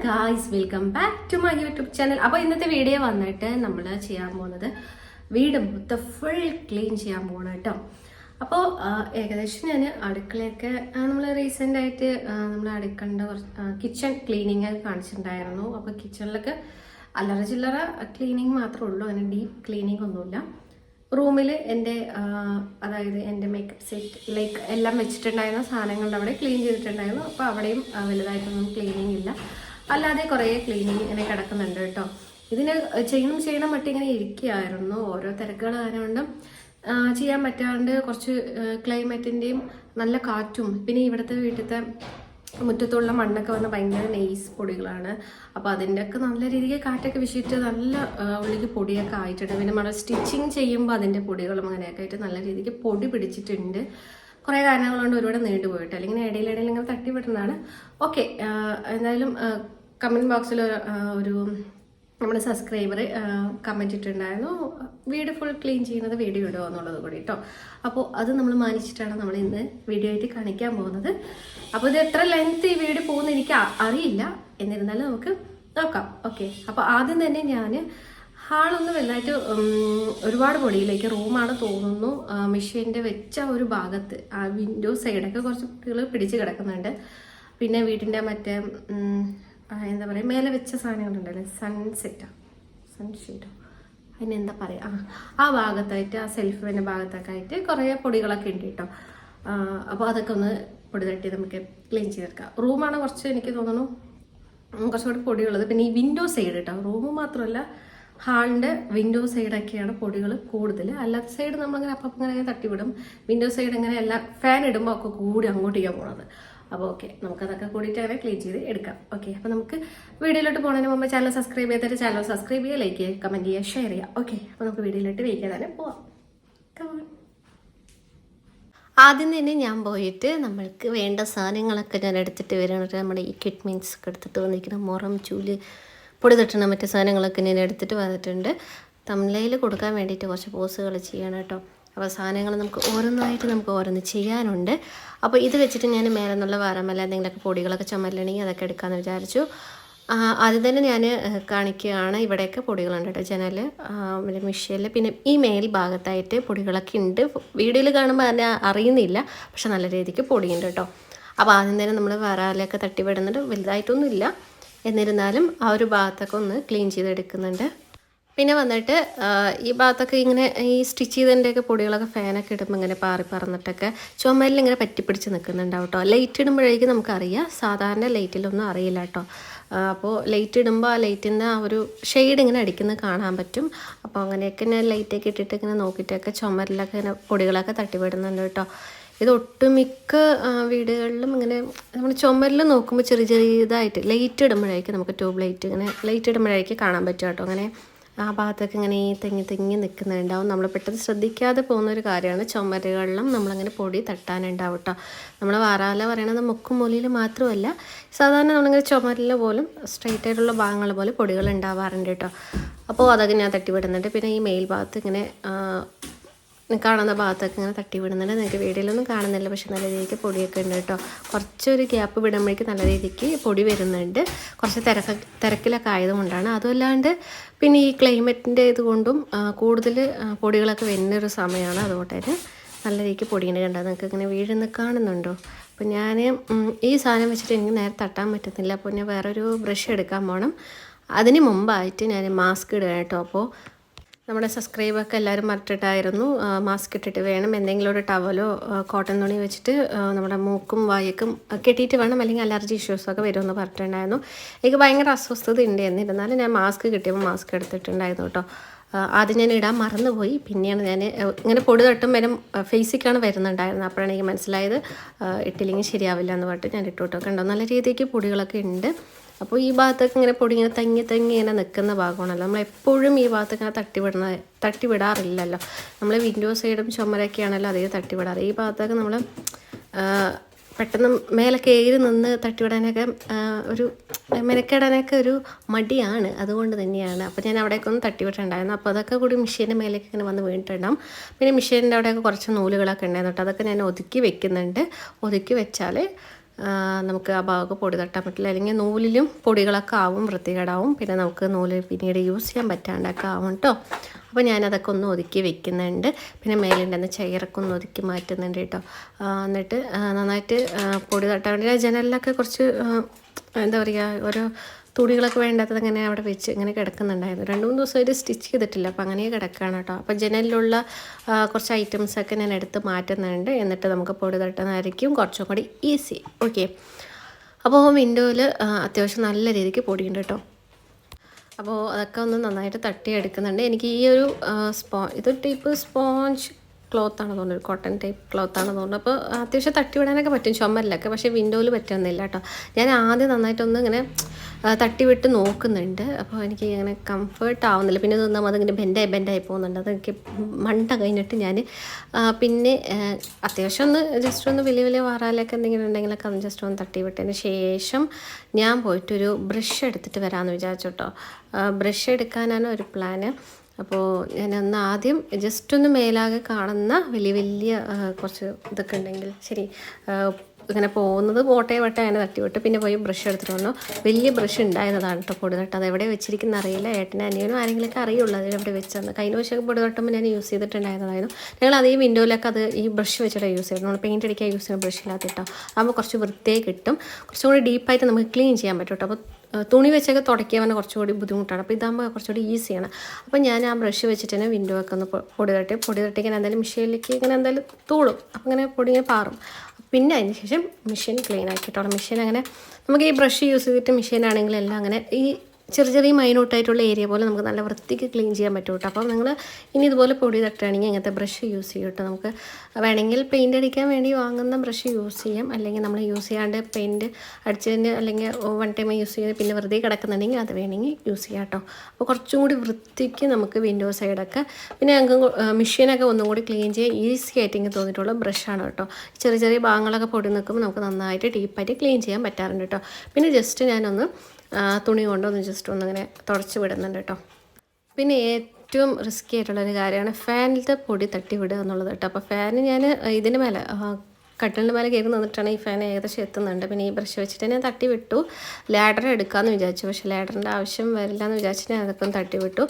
Guys, welcome back to my YouTube channel. അപ്പോൾ ഇന്നത്തെ video വന്നിട്ട് നമ്മൾ ചെയ്യാൻ പോകുന്നത് വീട് മൊത്തം ഫുൾ ക്ലീൻ ചെയ്യാൻ പോകണം കേട്ടോ. അപ്പോൾ ഏകദേശം ഞാൻ അടുക്കളയൊക്കെ നമ്മൾ റീസെൻ്റ് ആയിട്ട് നമ്മൾ അടുക്കളൻ്റെ കിച്ചൺ ക്ലീനിങ് കാണിച്ചിട്ടുണ്ടായിരുന്നു. അപ്പോൾ കിച്ചണിലൊക്കെ അല്ലറ ചില്ലറ ക്ലീനിങ് മാത്രമേ ഉള്ളൂ, അങ്ങനെ ഡീപ്പ് ക്ലീനിങ് ഒന്നുമില്ല. റൂമിൽ എൻ്റെ അതായത് എൻ്റെ മേക്കപ്പ് സെറ്റ് ലൈക്ക് എല്ലാം വെച്ചിട്ടുണ്ടായിരുന്ന സാധനങ്ങളുടെ അവിടെ ക്ലീൻ ചെയ്തിട്ടുണ്ടായിരുന്നു. അപ്പോൾ അവിടെയും വലുതായിട്ടൊന്നും ക്ലീനിങ് ഇല്ല, അല്ലാതെ കുറേ ക്ലീനിങ് ഇങ്ങനെ കിടക്കുന്നുണ്ട് കേട്ടോ. ഇതിന് ചെയ്യണം മറ്റും ഇങ്ങനെ ഇരിക്കുകയായിരുന്നു. ഓരോ തിരക്കുകൾ കാരണം ചെയ്യാൻ പറ്റാണ്ട്, കുറച്ച് ക്ലൈമറ്റിൻ്റെയും നല്ല കാറ്റും പിന്നെ ഇവിടുത്തെ വീട്ടിലത്തെ മുറ്റത്തുള്ള മണ്ണൊക്കെ വന്ന് ഭയങ്കര നെയ്സ് പൊടികളാണ്. അപ്പോൾ അതിൻ്റെയൊക്കെ നല്ല രീതിക്ക് കാറ്റൊക്കെ വീശിയിട്ട് നല്ല ഉള്ളിലേക്ക് പൊടിയൊക്കെ ആയിട്ടുണ്ട്. പിന്നെ നമ്മൾ സ്റ്റിച്ചിങ് ചെയ്യുമ്പോൾ അതിൻ്റെ പൊടികളും അങ്ങനെയൊക്കെ ആയിട്ട് നല്ല രീതിക്ക് പൊടി പിടിച്ചിട്ടുണ്ട്. കുറേ കാരണങ്ങൾ കൊണ്ട് ഒരുപാട് നീണ്ടുപോയിട്ട്, അല്ലെങ്കിൽ ഇടയിൽ ഇങ്ങനെ തട്ടി വിടുന്നതാണ്. ഓക്കെ, എന്തായാലും കമൻറ്റ് ബോക്സിൽ ഒരു നമ്മുടെ സബ്സ്ക്രൈബർ കമൻറ്റ് ഇട്ടിട്ടുണ്ടായിരുന്നു, വീട് ഫുൾ ക്ലീൻ ചെയ്യുന്നത് വീഡിയോ ഇടുക എന്നുള്ളത് കൂടി കേട്ടോ. അപ്പോൾ അത് നമ്മൾ മാനിച്ചിട്ടാണ് നമ്മൾ ഇന്ന് വീഡിയോ ആയിട്ട് കാണിക്കാൻ പോകുന്നത്. അപ്പോൾ ഇത് എത്ര ലെങ്ത് ഈ വീഡിയോ പോകുന്നത് എനിക്ക് അറിയില്ല, എന്നിരുന്നാലും നമുക്ക് നോക്കാം. ഓക്കെ, അപ്പോൾ ആദ്യം തന്നെ ഞാൻ ഹാളൊന്നും വലുതായിട്ട് ഒരുപാട് പൊടിയിലേക്ക് റൂമാണ് തോന്നുന്നു മെഷീൻ്റെ വെച്ച ഒരു ഭാഗത്ത് ആ വിൻഡോ സൈഡൊക്കെ കുറച്ച് പൊടികൾ പിടിച്ച് കിടക്കുന്നുണ്ട്. പിന്നെ വീടിൻ്റെ മറ്റേ എന്താ പറയുക, മേലെ വെച്ച സാധനങ്ങളുണ്ടല്ലേ, സൺഷെയ്ഡോ അതിനെന്താ പറയുക, ആ ഭാഗത്തായിട്ട് ആ സെൽഫിൻ്റെ ഭാഗത്തൊക്കെ ആയിട്ട് കുറേ പൊടികളൊക്കെ ഉണ്ട് കേട്ടോ. അപ്പോൾ അതൊക്കെ ഒന്ന് പൊടി തട്ടി നമുക്ക് ക്ലീൻ ചെയ്തെടുക്കാം. റൂമാണ് കുറച്ച് എനിക്ക് തോന്നുന്നു കുറച്ചുകൂടി പൊടിയുള്ളത്. പിന്നെ ഈ വിൻഡോ സൈഡ് കേട്ടോ, റൂമ് മാത്രമല്ല ഹാളിൻ്റെ വിൻഡോ സൈഡൊക്കെയാണ് പൊടികൾ കൂടുതൽ. അല്ലാത്ത സൈഡ് നമ്മളങ്ങനെ അപ്പം ഇങ്ങനെ തട്ടിവിടും. വിൻഡോ സൈഡ് ഇങ്ങനെ എല്ലാം ഫാൻ ഇടുമ്പോൾ ഒക്കെ കൂടി അങ്ങോട്ടേക്കാണ് പോണത്. അപ്പോൾ ഓക്കെ, നമുക്കതൊക്കെ കൂടിയിട്ട് അങ്ങനെ ക്ലീൻ ചെയ്ത് എടുക്കാം. ഓക്കെ, അപ്പോൾ നമുക്ക് വീഡിയോയിലോട്ട് പോകുന്നതിന് മുമ്പ് ചാനൽ സബ്സ്ക്രൈബ് ചെയ്തിട്ട് ചാനൽ സബ്സ്ക്രൈബ് ചെയ്യുക, ലൈക്ക് ചെയ്യുക, കമൻറ്റ് ചെയ്യുക, ഷെയർ ചെയ്യുക. ഓക്കെ, അപ്പോൾ നമുക്ക് വീഡിയോയിലോട്ട് വയ്ക്കാൻ തന്നെ പോവാം. ആദ്യം തന്നെ ഞാൻ പോയിട്ട് നമ്മൾക്ക് വേണ്ട സാധനങ്ങളൊക്കെ ഞാൻ എടുത്തിട്ട് വരാനായിട്ട് നമ്മുടെ ഈ കിറ്റ് മീൻസ് ഒക്കെ എടുത്തിട്ട് വന്നിരിക്കുന്ന മുറം, ചൂല്, പൊടി തട്ടണ മറ്റു സാധനങ്ങളൊക്കെ ഞാൻ എടുത്തിട്ട് വന്നിട്ടുണ്ട്. തമിഴിൽ കൊടുക്കാൻ വേണ്ടിയിട്ട് കുറച്ച് പോസുകൾ ചെയ്യണം കേട്ടോ. അപ്പോൾ സാധനങ്ങൾ നമുക്ക് ഓരോന്ന് ചെയ്യാനുണ്ട്. അപ്പോൾ ഇത് വെച്ചിട്ട് ഞാൻ മേലെ നിന്നുള്ള വാരമല്ല എന്തെങ്കിലുമൊക്കെ പൊടികളൊക്കെ ചുമരലാണെങ്കിൽ അതൊക്കെ എടുക്കാമെന്ന് വിചാരിച്ചു. ആദ്യം തന്നെ ഞാൻ കാണിക്കുകയാണ്. ഇവിടെയൊക്കെ പൊടികളുണ്ട് കേട്ടോ, ജനൽ, പിന്നെ മിഷ്യയിൽ, പിന്നെ ഈ മേൽ ഭാഗത്തായിട്ട് പൊടികളൊക്കെ ഉണ്ട്. വീഡിയോയിൽ കാണുമ്പോൾ അതിനെ അറിയുന്നില്ല, പക്ഷെ നല്ല രീതിക്ക് പൊടിയുണ്ട് കേട്ടോ. അപ്പോൾ ആദ്യം തന്നെ നമ്മൾ വരാലൊക്കെ തട്ടി വിടുന്നുണ്ട്, വലുതായിട്ടൊന്നുമില്ല, എന്നിരുന്നാലും ആ ഒരു ഭാഗത്തൊക്കെ ഒന്ന് ക്ലീൻ ചെയ്തെടുക്കുന്നുണ്ട്. പിന്നെ വന്നിട്ട് ഈ ഭാഗത്തൊക്കെ ഇങ്ങനെ ഈ സ്റ്റിച്ച് ചെയ്തതിൻ്റെയൊക്കെ പൊടികളൊക്കെ ഫാനൊക്കെ ഇടുമ്പോൾ ഇങ്ങനെ പാറി പറന്നിട്ടൊക്കെ ചുമരിൽ ഇങ്ങനെ പറ്റിപ്പിടിച്ച് നിൽക്കുന്നുണ്ടാവും കേട്ടോ. ലൈറ്റ് ഇടുമ്പോഴേക്കും നമുക്കറിയാം, സാധാരണ ലൈറ്റിലൊന്നും അറിയില്ല കേട്ടോ. അപ്പോൾ ലൈറ്റ് ഇടുമ്പോൾ ആ ലൈറ്റിൻ്റെ ആ ഒരു ഷെയ്ഡ് ഇങ്ങനെ അടിക്കുന്നത് കാണാൻ പറ്റും. അപ്പോൾ അങ്ങനെയൊക്കെ ഞാൻ ലൈറ്റൊക്കെ ഇട്ടിട്ട് ഇങ്ങനെ നോക്കിയിട്ടൊക്കെ ചുമരിലൊക്കെ ഇങ്ങനെ പൊടികളൊക്കെ തട്ടിവിടുന്നുണ്ട് കേട്ടോ. ഇത് ഒട്ടുമിക്ക വീടുകളിലും ഇങ്ങനെ നമ്മൾ ചുമരിൽ നോക്കുമ്പോൾ ചെറിയതായിട്ട് ലൈറ്റ് ഇടുമ്പോഴേക്കും നമുക്ക് ട്യൂബ് ലൈറ്റ് ഇങ്ങനെ ലൈറ്റ് ഇടുമ്പോഴേക്കും കാണാൻ പറ്റും കേട്ടോ. അങ്ങനെ ആ ഭാഗത്തൊക്കെ ഇങ്ങനെ തെങ്ങി നിൽക്കുന്നുണ്ടാവും. നമ്മൾ പെട്ടെന്ന് ശ്രദ്ധിക്കാതെ പോകുന്നൊരു കാര്യമാണ്. ചുമരുകളിലും നമ്മളങ്ങനെ പൊടി തട്ടാനുണ്ടാവും കേട്ടോ. നമ്മൾ വാറാല പറയണത് മുക്കും മൂലയിൽ മാത്രമല്ല, സാധാരണ നമ്മളിങ്ങനെ ചുമരിൽ പോലും സ്ട്രെയിറ്റ് ആയിട്ടുള്ള ഭാഗങ്ങൾ പോലെ പൊടികൾ ഉണ്ടാവാറുണ്ട് കേട്ടോ. അപ്പോൾ അതൊക്കെ ഞാൻ തട്ടിവിടുന്നുണ്ട്. പിന്നെ ഈ മെയിൽ ഭാഗത്ത് ഇങ്ങനെ കാണുന്ന ഭാഗത്തൊക്കെ ഇങ്ങനെ തട്ടി വിടുന്നുണ്ട്. നിങ്ങൾക്ക് വീഡിയോയിലൊന്നും കാണുന്നില്ല, പക്ഷെ നല്ല രീതിക്ക് പൊടിയൊക്കെ ഉണ്ട് കേട്ടോ. കുറച്ചൊരു ഗ്യാപ്പ് വിടുമ്പോഴേക്ക് നല്ല രീതിക്ക് പൊടി വരുന്നുണ്ട്. കുറച്ച് തിരക്കിലൊക്കെ ആയതുകൊണ്ടാണ്. അതുമല്ലാണ്ട് പിന്നെ ഈ ക്ലൈമറ്റിൻ്റെ ഇതുകൊണ്ടും കൂടുതൽ പൊടികളൊക്കെ വരുന്നൊരു സമയമാണ്. അതുകൊണ്ട് തന്നെ നല്ല രീതിക്ക് പൊടിയുണ്ട് കണ്ടോ. നിങ്ങൾക്ക് ഇങ്ങനെ വീഴുന്ന കാണുന്നുണ്ടോ? അപ്പോൾ ഞാൻ ഈ സാധനം വെച്ചിട്ട് എനിക്ക് നേരെ തട്ടാൻ പറ്റുന്നില്ല. അപ്പോൾ ഞാൻ വേറൊരു ബ്രഷ് എടുക്കാൻ പോകണം. അതിന് മുമ്പായിട്ട് ഞാൻ മാസ്ക് ഇടുക കേട്ടോ. അപ്പോൾ നമ്മുടെ സബ്സ്ക്രൈബൊക്കെ എല്ലാവരും മറന്നിട്ടായിരുന്നു മാസ്ക് ഇട്ടിട്ട് വേണം, എന്തെങ്കിലും ഒരു ടവലോ കോട്ടൺ തുണി വെച്ചിട്ട് നമ്മുടെ മൂക്കും വായക്കും കെട്ടിയിട്ട് വേണം, അല്ലെങ്കിൽ അലർജി ഇഷ്യൂസൊക്കെ വരുമെന്ന് പറഞ്ഞിട്ടുണ്ടായിരുന്നു. എനിക്ക് ഭയങ്കര അസ്വസ്ഥത ഉണ്ട്, എന്നിരുന്നാലും ഞാൻ മാസ്ക് കിട്ടിയപ്പോൾ മാസ്ക് എടുത്തിട്ടുണ്ടായിരുന്നു കേട്ടോ. ആദ്യം ഞാൻ ഇടാൻ മറന്നുപോയി, പിന്നെയാണ് ഞാൻ ഇങ്ങനെ പൊടി തട്ടും വരും ഫേസിക്കാണ് വരുന്നുണ്ടായിരുന്നത്. അപ്പോഴാണ് എനിക്ക് മനസ്സിലായത് ഇട്ടില്ലെങ്കിൽ ശരിയാവില്ല എന്ന് പറഞ്ഞിട്ട് ഞാൻ ഇട്ടു കേട്ടോ. കണ്ടോ, നല്ല രീതിക്ക് പൊടികളൊക്കെ ഉണ്ട്. അപ്പോൾ ഈ ഭാഗത്തൊക്കെ ഇങ്ങനെ പൊടി ഇങ്ങനെ തങ്ങി ഇങ്ങനെ നിൽക്കുന്ന ഭാഗമാണല്ലോ. നമ്മളെപ്പോഴും ഈ ഭാഗത്ത് ഇങ്ങനെ തട്ടിവിടാറില്ലല്ലോ. നമ്മൾ വിൻഡോ സൈഡും ചുമരൊക്കെയാണല്ലോ അധികം തട്ടിവിടാറ്. ഈ ഭാഗത്തൊക്കെ നമ്മൾ പെട്ടെന്ന് മേലെ കയറി നിന്ന് തട്ടിവിടാനൊക്കെ ഒരു മെനക്കെടാനൊക്കെ ഒരു മടിയാണ്, അതുകൊണ്ട് തന്നെയാണ്. അപ്പോൾ ഞാൻ അവിടേക്ക് ഒന്ന് തട്ടിവിട്ടുണ്ടായിരുന്നു. അപ്പോൾ അതൊക്കെ കൂടി മെഷീൻ്റെ മേലേക്ക് ഇങ്ങനെ വന്ന് വീണിട്ടുണ്ടാകും. പിന്നെ മെഷീൻ്റെ അവിടെയൊക്കെ കുറച്ച് നൂലുകളൊക്കെ ഉണ്ടായിരുന്നു കേട്ടോ. അതൊക്കെ ഞാൻ ഒതുക്കി വെക്കുന്നുണ്ട്. ഒതുക്കി വെച്ചാൽ നമുക്ക് ആ ഭാഗം പൊടി തട്ടാൻ പറ്റില്ല, അല്ലെങ്കിൽ നൂലിലും പൊടികളൊക്കെ ആവും, വൃത്തികേടാവും, പിന്നെ നമുക്ക് നൂല് പിന്നീട് യൂസ് ചെയ്യാൻ പറ്റാണ്ടൊക്കെ ആവും കേട്ടോ. അപ്പോൾ ഞാനതൊക്കെ ഒന്ന് ഒതുക്കി വെക്കുന്നുണ്ട്. പിന്നെ മേലുണ്ടെന്ന് ചെയറൊക്കെ ഒന്ന് ഒതുക്കി മാറ്റുന്നുണ്ട് കേട്ടോ. എന്നിട്ട് നന്നായിട്ട് പൊടി തട്ടാൻ വേണ്ടി ജനലിലൊക്കെ കുറച്ച് എന്താ പറയുക, ഓരോ തുണികളൊക്കെ വേണ്ടാത്തത് അങ്ങനെ അവിടെ വെച്ച് ഇങ്ങനെ കിടക്കുന്നുണ്ടായിരുന്നു. 2-3 ദിവസമായിട്ട് സ്റ്റിച്ച് ചെയ്തിട്ടില്ല, അപ്പോൾ അങ്ങനെ കിടക്കുകയാണ് കേട്ടോ. അപ്പോൾ ജനലിലുള്ള കുറച്ച് ഐറ്റംസൊക്കെ ഞാൻ എടുത്ത് മാറ്റുന്നുണ്ട്. എന്നിട്ട് നമുക്ക് പൊടി തട്ടുന്നതായിരിക്കും കുറച്ചും കൂടി ഈസി. ഓക്കെ, അപ്പോൾ വിൻഡോയിൽ അത്യാവശ്യം നല്ല രീതിക്ക് പൊടിയുണ്ട് കേട്ടോ. അപ്പോൾ അതൊക്കെ ഒന്ന് നന്നായിട്ട് തട്ടിയെടുക്കുന്നുണ്ട്. എനിക്ക് ഈ ഒരു ഇത് ടൈപ്പ് സ്പോഞ്ച് ക്ലോത്താണ് തോന്നുന്നത്, കോട്ടൺ ടൈപ്പ് ക്ലോത്താണ് തോന്നുന്നത്. അപ്പോൾ അത്യാവശ്യം തട്ടി വിടാനൊക്കെ പറ്റും ചുമരിലൊക്കെ, പക്ഷേ വിൻഡോയിൽ പറ്റുന്നില്ല കേട്ടോ. ഞാൻ ആദ്യം നന്നായിട്ടൊന്ന് ഇങ്ങനെ തട്ടിവിട്ട് നോക്കുന്നുണ്ട്, അപ്പോൾ എനിക്ക് ഇങ്ങനെ കംഫേർട്ട് ആവുന്നില്ല. പിന്നെ തോന്നാം അതിങ്ങനെ ബെൻഡായി പോകുന്നുണ്ട്. അതെനിക്ക് മണ്ട കഴിഞ്ഞിട്ട് ഞാൻ പിന്നെ അത്യാവശ്യം ഒന്ന് ജസ്റ്റ് ഒന്ന് വലിയ വാറാലൊക്കെ എന്തെങ്കിലും ഉണ്ടെങ്കിലൊക്കെ അത് ജസ്റ്റ് ഒന്ന് തട്ടി വിട്ടതിന് ശേഷം ഞാൻ പോയിട്ടൊരു ബ്രഷ് എടുത്തിട്ട് വരാമെന്ന് വിചാരിച്ചു കേട്ടോ. ബ്രഷ് എടുക്കാനാണ് ഒരു പ്ലാന്. അപ്പോൾ ഞാനൊന്ന് ആദ്യം ജസ്റ്റ് ഒന്ന് മേലാകെ കാണുന്ന വലിയ കുറച്ച് ഇതൊക്കെ ഉണ്ടെങ്കിൽ ശരി, ഇങ്ങനെ പോകുന്നത് വട്ട അങ്ങനെ തട്ടിവിട്ട് പിന്നെ പോയി ബ്രഷ് എടുത്തിട്ട് വന്നു. വലിയ ബ്രഷ് ഉണ്ടായിരുന്നതാണ് കേട്ടോ പൊടി തട്ട്. അത് എവിടെ വെച്ചിരിക്കുന്ന അറിയില്ല, ഏട്ടനും അനിയനും ആരെങ്കിലുമൊക്കെ അറിയുള്ളൂ അത് എവിടെ വെച്ചെന്ന്. കഴിഞ്ഞ വർഷമൊക്കെ പൊടി തട്ടുമ്പോൾ ഞാൻ യൂസ് ചെയ്തിട്ടുണ്ടായിരുന്നതായിരുന്നു. ഞങ്ങൾ അതേ വിൻഡോയിലൊക്കെ അത് ഈ ബ്രഷ് വെച്ചിട്ട് യൂസ് ചെയ്തു. നമ്മൾ പെയിൻറ്റ് അടിക്കാൻ യൂസ് ചെയ്യുന്ന ബ്രഷിനകത്ത് കേട്ടോ. ആകുമ്പോൾ കുറച്ച് വൃത്തിയായി കിട്ടും, കുറച്ചും കൂടി ഡീപ്പായിട്ട് നമുക്ക് ക്ലീൻ ചെയ്യാൻ പറ്റും കേട്ടോ. അപ്പോൾ തുണി വെച്ചൊക്കെ തുടയ്ക്കാൻ പറഞ്ഞാൽ കുറച്ചുകൂടി ബുദ്ധിമുട്ടാണ്. അപ്പോൾ ഇതാകുമ്പോൾ കുറച്ചുകൂടി ഈസിയാണ്. അപ്പോൾ ഞാൻ ആ ബ്രഷ് വെച്ചിട്ട് തന്നെ വിൻഡോ ഒക്കെ ഒന്ന് പൊടി തട്ടിക്കാൻ എന്തായാലും മെഷീനിലേക്ക് ഇങ്ങനെ എന്തായാലും തൂളും, അപ്പോൾ അങ്ങനെ പൊടി ഇങ്ങനെ പാറും. പിന്നെ അതിന് ശേഷം മെഷീൻ ക്ലീൻ ആക്കിയിട്ടോളാം. മെഷീൻ അങ്ങനെ നമുക്ക് ഈ ബ്രഷ് യൂസ് ചെയ്തിട്ട് മെഷീനാണെങ്കിലും എല്ലാം അങ്ങനെ ഈ ചെറിയ മൈന്യൂട്ടായിട്ടുള്ള ഏരിയ പോലെ നമുക്ക് നല്ല വൃത്തിക്ക് ക്ലീൻ ചെയ്യാൻ പറ്റും കേട്ടോ. അപ്പോൾ നിങ്ങൾ ഇനി ഇതുപോലെ പൊടി തട്ടുകയാണെങ്കിൽ ഇങ്ങനത്തെ ബ്രഷ് യൂസ് ചെയ്യും കേട്ടോ. നമുക്ക് വേണമെങ്കിൽ പെയിൻറ്റ് അടിക്കാൻ വേണ്ടി വാങ്ങുന്ന ബ്രഷ് യൂസ് ചെയ്യാം, അല്ലെങ്കിൽ നമ്മൾ യൂസ് ചെയ്യാണ്ട് പെയിൻറ്റ് അടിച്ചതിന് അല്ലെങ്കിൽ 1 ടൈം യൂസ് ചെയ്ത് പിന്നെ വെറുതെ കിടക്കുന്നുണ്ടെങ്കിൽ അത് വേണമെങ്കിൽ യൂസ് ചെയ്യാം കേട്ടോ. അപ്പോൾ കുറച്ചും കൂടി വൃത്തിക്ക് നമുക്ക് വിൻഡോ സൈഡൊക്കെ പിന്നെ ഞങ്ങൾക്ക് മെഷീനൊക്കെ ഒന്നും കൂടി ക്ലീൻ ചെയ്യാൻ ഈസി ആയിട്ട് എനിക്ക് തോന്നിയിട്ടുള്ള ബ്രഷാണ് കേട്ടോ. ചെറിയ ഭാഗങ്ങളൊക്കെ പൊടി നിൽക്കുമ്പോൾ നമുക്ക് നന്നായിട്ട് ഡീപ്പായിട്ട് ക്ലീൻ ചെയ്യാൻ പറ്റാറുണ്ട് കേട്ടോ. പിന്നെ ജസ്റ്റ് ഞാനൊന്ന് തുണി കൊണ്ടൊന്ന് ജസ്റ്റ് ഒന്നിങ്ങനെ തുടച്ച് വിടുന്നുണ്ട് കേട്ടോ. പിന്നെ ഏറ്റവും റിസ്ക്കി ആയിട്ടുള്ളൊരു കാര്യമാണ് ഫാനിലത്തെ പൊടി തട്ടി വിടുക എന്നുള്ളത് കേട്ടോ. അപ്പോൾ ഫാന് ഞാൻ ഇതിന് മേലെ കട്ടിലിൻ്റെ മേലെ കയറി നിന്നിട്ടാണ് ഈ ഫാൻ ഏകദേശം എത്തുന്നുണ്ട്. പിന്നെ ഈ ബ്രഷ് വെച്ചിട്ട് ഞാൻ തട്ടി വിട്ടു. ലാഡർ എടുക്കാമെന്ന് വിചാരിച്ചു, പക്ഷേ ലാഡറിൻ്റെ ആവശ്യം വരില്ല എന്ന് വിചാരിച്ചിട്ട് ഞാൻ അതൊക്കെ ഒന്ന് തട്ടി വിട്ടു.